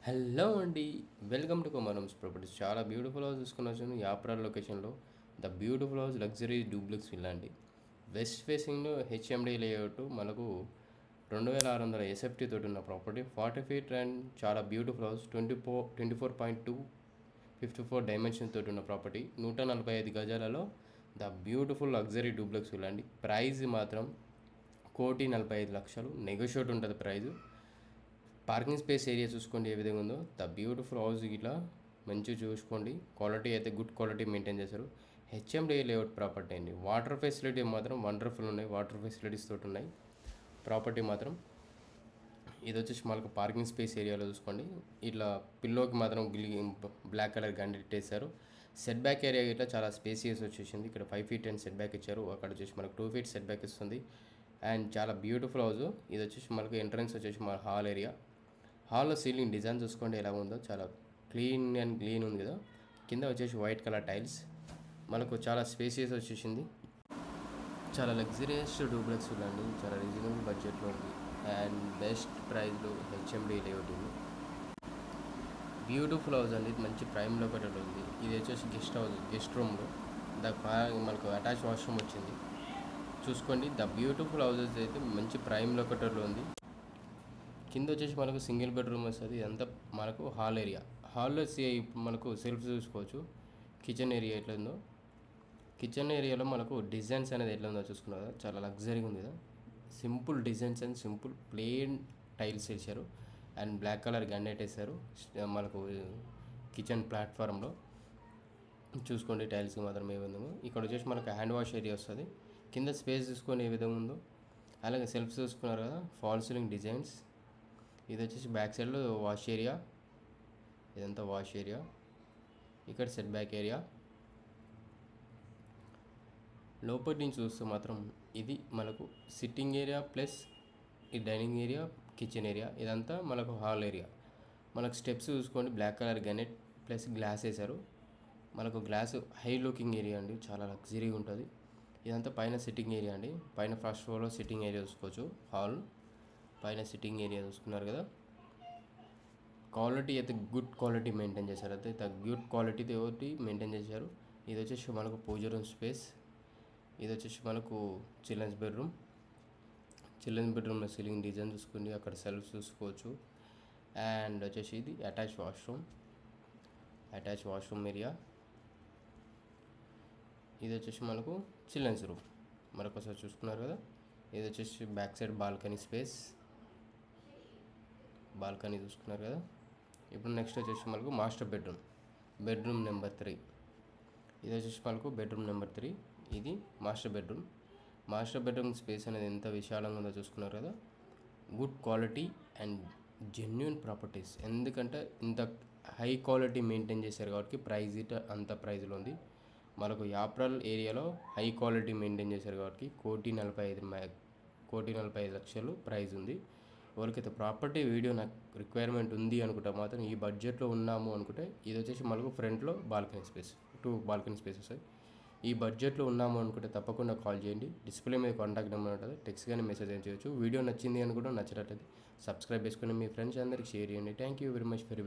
Hello అండి. Welcome to Kumarams properties. చాలా beautiful house తీసుకుని వచ్చాను యాప్రాల్ లొకేషన్లో. The beautiful house luxury duplex villa అండి. వెస్ట్ ఫేసింగ్లో హెచ్ఎండి లేఅవుట్ మనకు 2600 ఎస్ఎఫ్టీ తోటి ఉన్న ప్రాపర్టీ, 40 ఫీట్ అండ్ చాలా బ్యూటిఫుల్ హౌస్. 24.2 54 డైమెన్షన్ తోటి ఉన్న ప్రాపర్టీ, 145 గజాలలో the beautiful luxury duplex villa అండి. ప్రైజ్ మాత్రం 1,45,00,000. నెగోషియేట్ ఉంటుంది ప్రైజు. పార్కింగ్ స్పేస్ ఏరియా చూసుకోండి ఏ విధంగా ఉందో. ద బ్యూటిఫుల్ హౌస్ ఇట్లా మంచిగా చూసుకోండి. క్వాలిటీ అయితే గుడ్ క్వాలిటీ మెయింటైన్ చేశారు. హెచ్ఎండి లేఅవుట్ ప్రాపర్టీ అండి. వాటర్ ఫెసిలిటీ మాత్రం వండర్ఫుల్ ఉన్నాయి. వాటర్ ఫెసిలిటీస్ తోటి ఉన్నాయి ప్రాపర్టీ మాత్రం. ఇది వచ్చేసి మనకు పార్కింగ్ స్పేస్ ఏరియాలో చూసుకోండి. ఇట్లా పిల్లోకి మాత్రం బ్లాక్ కలర్ గండిట్టేశారు. సెట్ బ్యాక్ ఏరియా ఇట్లా చాలా స్పేసియస్ వచ్చేసింది. ఇక్కడ 5 ఫీట్ అండ్ సెట్ బ్యాక్ ఇచ్చారు. అక్కడ వచ్చేసి మనకు 2 ఫీట్ సెట్ బ్యాక్ ఇస్తుంది. అండ్ చాలా బ్యూటిఫుల్ హౌస్. ఇది వచ్చేసి మనకు ఎంట్రన్స్ వచ్చేసి మన హాల్ ఏరియా. హాల్లో సీలింగ్ డిజైన్ చూసుకోండి ఎలా ఉందో. చాలా క్లీన్ అండ్ క్లీన్ ఉంది కదా. కింద వచ్చేసి వైట్ కలర్ టైల్స్. మనకు చాలా స్పేసియస్ వచ్చేసింది. చాలా లగ్జరియస్ డూప్లెక్స్ ఉందండి. చాలా రీజనబుల్ బడ్జెట్లో ఉంది అండ్ బెస్ట్ ప్రైస్లో హెచ్ఎండి లేఅవుట్ ఉంది. బ్యూటిఫుల్ హౌస్ అండి. మంచి ప్రైమ్ లొకేటెడ్ ఉంది. ఇది వచ్చేసి గెస్ట్ రూమ్లో మనకు అటాచ్ వాష్రూమ్ వచ్చింది. చూసుకోండి. ద బ్యూటిఫుల్ హౌసెస్ అయితే మంచి ప్రైమ్ లొకేటెడ్లో ఉంది. కింద వచ్చేసి మనకు సింగిల్ బెడ్రూమ్ వస్తుంది. ఇదంతా మనకు హాల్ ఏరియా. హాల్లో మనకు సెల్ఫ్ చూసుకోవచ్చు. కిచెన్ ఏరియా ఎట్లా ఉందో, కిచెన్ ఏరియాలో మనకు డిజైన్స్ అనేది ఎట్లా ఉందో చూసుకున్నారు. చాలా లగ్జరీగా ఉంది కదా. Simple designs and simple plain tiles వేసారు అండ్ బ్లాక్ కలర్ గన్నెట్ వేసారు మనకు కిచెన్ ప్లాట్ఫామ్లో. చూసుకోండి టైల్స్కి మాత్రం ఏ విధంగా. ఇక్కడ వచ్చేసి మనకు హ్యాండ్ వాష్ ఏరియా వస్తుంది. కింద స్పేస్ చూసుకొని ఏ విధంగా ఉందో. అలాగే సెల్ఫ్ చూసుకున్నారు కదా. Fall ceiling designs. ఇది వచ్చేసి బ్యాక్ సైడ్లో వాష్ ఏరియా. ఇదంతా వాష్ ఏరియా. ఇక్కడ సెట్ బ్యాక్ ఏరియా. లోపటి నుంచి చూస్తే మాత్రం ఇది మనకు సిట్టింగ్ ఏరియా ప్లస్ ఈ డైనింగ్ ఏరియా, కిచెన్ ఏరియా. ఇదంతా మనకు హాల్ ఏరియా. మనకు స్టెప్స్ చూసుకోండి. బ్లాక్ కలర్ గనెట్ ప్లస్ గ్లాస్ వేశారు. మనకు గ్లాస్ హై లుకింగ్ ఏరియా అండి. చాలా లగ్జరీగా ఉంటుంది. ఇదంతా పైన సిట్టింగ్ ఏరియా అండి. పైన ఫస్ట్ ఫ్లోర్లో సిట్టింగ్ ఏరియా చూసుకోవచ్చు. హాల్ పైన సిట్టింగ్ ఏరియా చూసుకున్నారు కదా. క్వాలిటీ అయితే గుడ్ క్వాలిటీ మెయింటైన్ చేశారు. అయితే గుడ్ క్వాలిటీ తోటి మెయింటైన్ చేశారు. ఇది వచ్చేసి మనకు పూజ రూమ్ స్పేస్. ఇది వచ్చేసి మనకు చిల్డ్రన్స్ బెడ్రూమ్. చిల్డ్రన్స్ బెడ్రూమ్లో సీలింగ్ డిజైన్ చూసుకోండి. అక్కడ సెల్ఫ్ చూసుకోవచ్చు. అండ్ వచ్చేసి ఇది అటాచ్ వాష్రూమ్ ఏరియా. ఇది వచ్చేసి మనకు చిల్డ్రన్స్ రూమ్ మరొకసారి చూసుకున్నారు కదా. ఇది వచ్చేసి back side balcony space. Balcony చూసుకున్నారు కదా. ఇప్పుడు నెక్స్ట్ వచ్చేసి మనకు మాస్టర్ బెడ్రూమ్ నెంబర్ 3. ఇది వచ్చేసి మనకు బెడ్రూమ్ నెంబర్ 3. ఇది మాస్టర్ బెడ్రూమ్ స్పేస్ అనేది ఎంత విశాలంగా ఉందో చూసుకున్నారు కదా. Good quality and genuine properties. ఎందుకంటే ఇంత హై క్వాలిటీ మెయింటైన్ చేశారు కాబట్టి ప్రైజ్ అంత ప్రైజ్లో ఉంది. మనకు యాప్రల్ ఏరియాలో హై క్వాలిటీ మెయింటైన్ చేశారు కాబట్టి 1,45,00,000 ప్రైజ్ ఉంది. ఎవరికైతే ప్రాపర్టీ వీడియో నాకు రిక్వైర్మెంట్ ఉంది అనుకుంటే మాత్రం ఈ బడ్జెట్లో ఉన్నాము అనుకుంటే ఇది వచ్చేసి మనకు ఫ్రంట్లో బాల్కనీ స్పేస్, 2 బాల్కనీ స్పేస్ వస్తాయి. ఈ బడ్జెట్లో ఉన్నాము అనుకుంటే తప్పకుండా కాల్ చేయండి. డిస్ప్లే మీద కాంటాక్ట్ నెంబర్ ఉంటుంది. టెక్స్ట్ కానీ మెసేజ్ ఏం చేయొచ్చు. వీడియో నచ్చింది అనుకుంటే నచ్చినట్లయితే సబ్స్క్రైబ్ చేసుకుని మీ ఫ్రెండ్స్ అందరికి షేర్ చేయండి. Thank you very much for